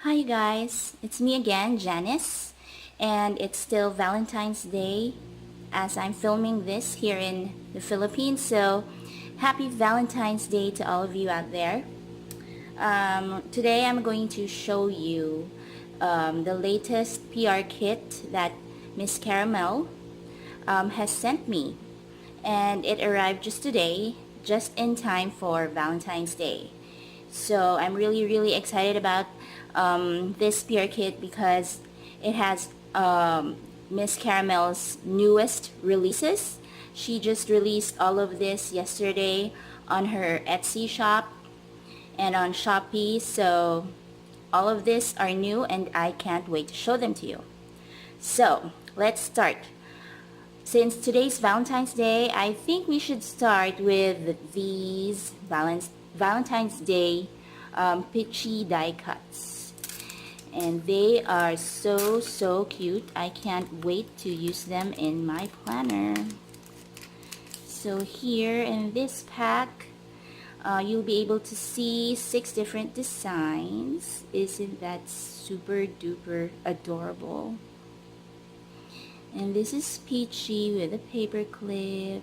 Hi guys, it's me again, Janice, and it's still Valentine's Day as I'm filming this here in the Philippines, so happy Valentine's Day to all of you out there. Today I'm going to show you the latest PR kit that Miss Karramel has sent me, and it arrived just today, just in time for Valentine's Day. So I'm really excited about this PR kit because it has Miss Karramel's newest releases. She just released all of this yesterday on her Etsy shop and on Shopee. So all of this are new and I can't wait to show them to you. So let's start. Since today's Valentine's Day, I think we should start with these Valentine's Day Peachy Die Cuts. And they are so cute. I can't wait to use them in my planner. So here in this pack, you'll be able to see 6 different designs. Isn't that super duper adorable? And this is Peachy with a paper clip.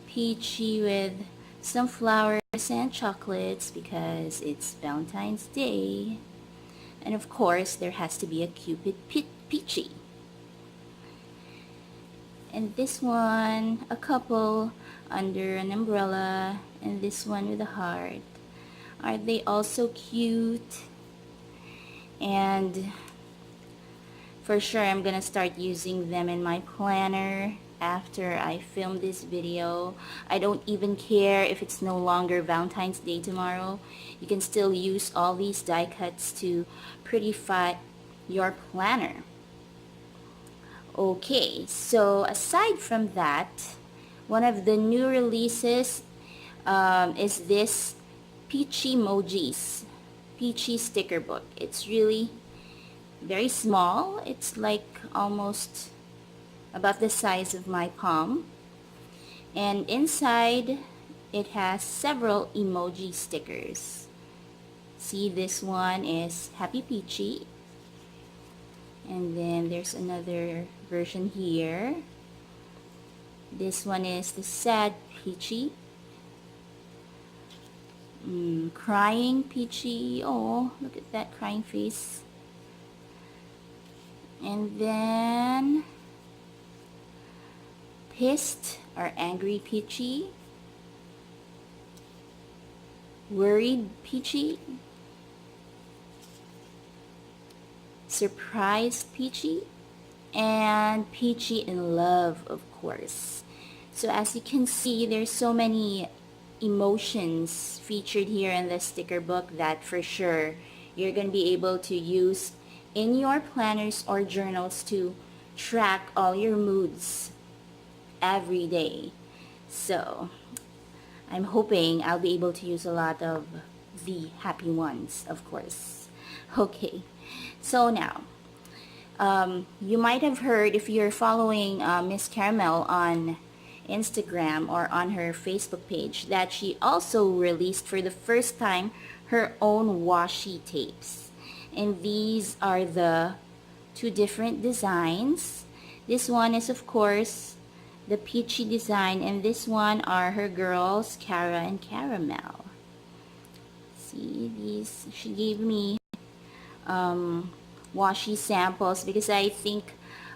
Peachy with some flowers and chocolates because it's Valentine's Day. And of course, there has to be a Cupid Peachy. And this one, a couple under an umbrella. And this one with a heart. Aren't they all so cute? And for sure, I'm gonna start using them in my planner after I film this video. I don't even care if it's no longer Valentine's Day tomorrow. You can still use all these die cuts to prettify your planner. Okay, so aside from that, one of the new releases is this Peachy Emojis, Peachy sticker book. It's really very small. It's like almost about the size of my palm, and inside it has several emoji stickers. See, this one is Happy Peachy, and then there's another version here. This one is the Sad Peachy, Crying Peachy. Oh, look at that crying face. And then Pissed or Angry Peachy, Worried Peachy, Surprised Peachy, and Peachy in Love, of course. So as you can see, there's so many emotions featured here in the sticker book that for sure you're going to be able to use in your planners or journals to track all your moods every day. So I'm hoping I'll be able to use a lot of the happy ones, of course. Okay, so now you might have heard, if you're following Miss Karramel on Instagram or on her Facebook page, that she also released for the first time her own washi tapes. And these are the 2 different designs. This one is, of course, the Peachy design, and this one are her girls, Cara and Karramel. See, these, she gave me washi samples because I think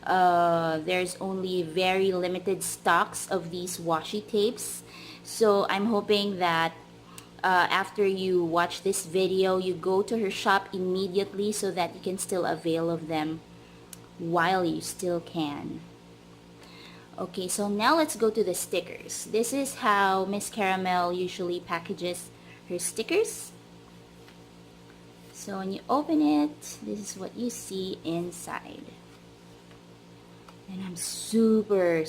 there's only very limited stocks of these washi tapes. So I'm hoping that after you watch this video, you go to her shop immediately so that you can still avail of them while you still can. Okay, so now let's go to the stickers. This is how Miss Karramel usually packages her stickers. So when you open it, this is what you see inside. And I'm super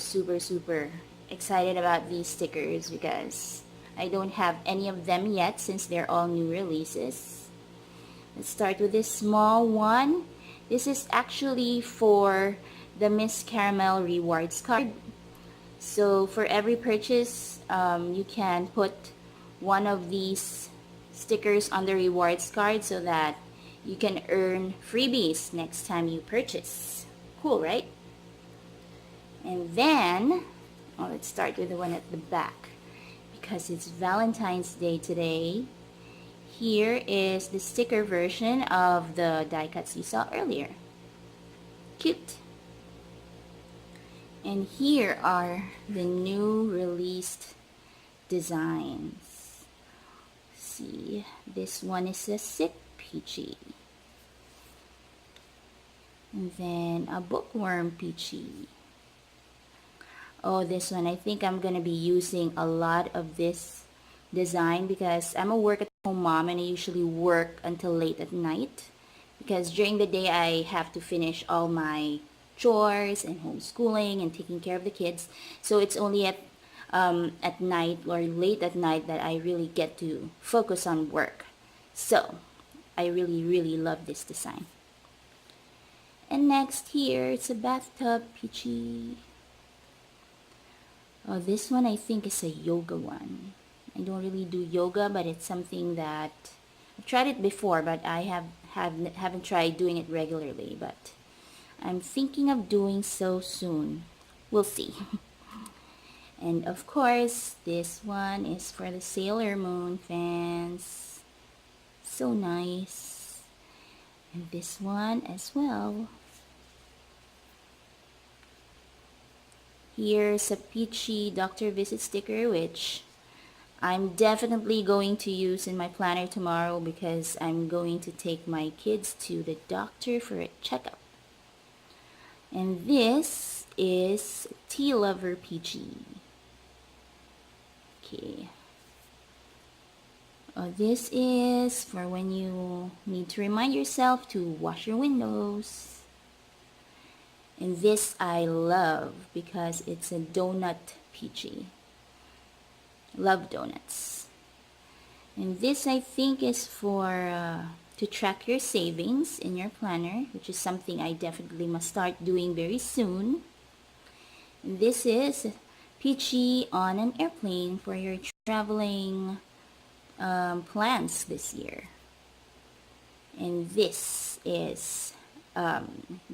excited about these stickers because I don't have any of them yet since they're all new releases. Let's start with this small one. This is actually for the Miss Karramel rewards card. So for every purchase, you can put one of these stickers on the rewards card so that you can earn freebies next time you purchase. Cool, right? And then, let's start with the one at the back because it's Valentine's Day today. Here is the sticker version of the die cuts you saw earlier. Cute. And here are the new released designs. See, this one is a sick Peachy. And then a bookworm Peachy. Oh, this one, I think I'm gonna be using a lot of this design because I'm a work-at-home mom and I usually work until late at night because during the day I have to finish all my chores and homeschooling and taking care of the kids. So it's only at night or late at night that I really get to focus on work. So I really love this design. And next here, it's a bathtub Peachy. Oh, this one I think is a yoga one. I don't really do yoga, but it's something that I've tried it before, but I haven't tried doing it regularly, but I'm thinking of doing so soon. We'll see. And of course, this one is for the Sailor Moon fans. So nice. And this one as well. Here's a Peachy doctor visit sticker, which I'm definitely going to use in my planner tomorrow because I'm going to take my kids to the doctor for a checkup. And this is Tea Lover Peachy. Okay. This is for when you need to remind yourself to wash your windows. And this I love because it's a donut Peachy. Love donuts. And this I think is for to track your savings in your planner, which is something I definitely must start doing very soon. And this is Peachy on an airplane for your traveling plans this year. And this is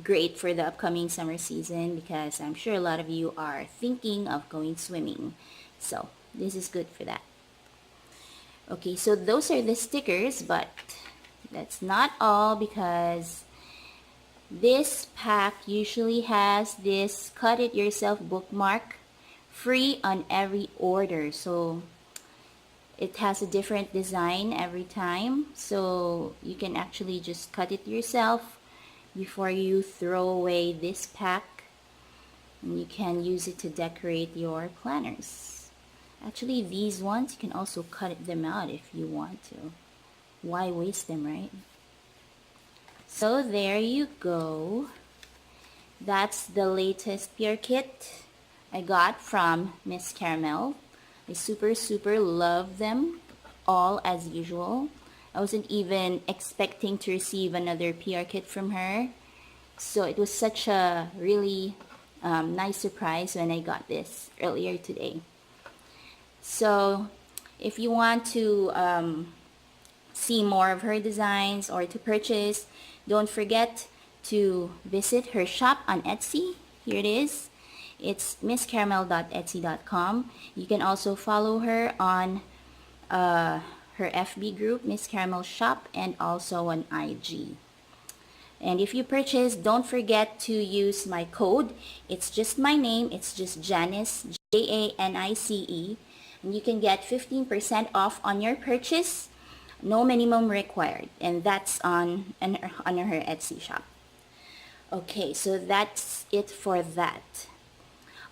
great for the upcoming summer season because I'm sure a lot of you are thinking of going swimming. So this is good for that. Okay, so those are the stickers, but that's not all because this pack usually has this cut it yourself bookmark free on every order. So it has a different design every time, so you can actually just cut it yourself before you throw away this pack, and you can use it to decorate your planners. Actually, these ones you can also cut them out if you want to. Why waste them, right? So there you go. That's the latest PR kit I got from Miss Karramel. I super love them all as usual. I wasn't even expecting to receive another PR kit from her. So it was such a really nice surprise when I got this earlier today. So if you want to see more of her designs or to purchase, don't forget to visit her shop on Etsy. Here it is. It's misskarramel.etsy.com. You can also follow her on her FB group, Miss Karramel Shop, and also on IG. And if you purchase, don't forget to use my code. It's just my name. It's just Janice, Janice. And you can get 15% off on your purchase. No minimum required. And that's on her Etsy shop. Okay, so that's it for that.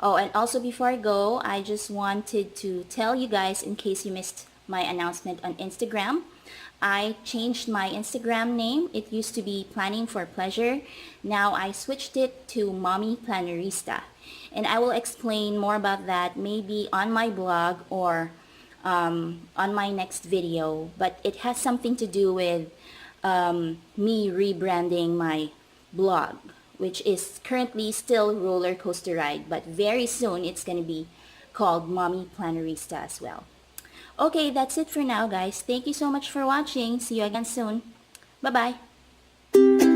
Oh, and also before I go, I just wanted to tell you guys, in case you missed my announcement on Instagram, I changed my Instagram name. It used to be Planning for Pleasure. Now I switched it to Mommy Plannerista. And I will explain more about that maybe on my blog or on my next video. But it has something to do with me rebranding my blog, which is currently still Roller Coaster Ride, but very soon it's going to be called Mommy Plannerista as well. Okay, that's it for now, guys. Thank you so much for watching. See you again soon. Bye-bye.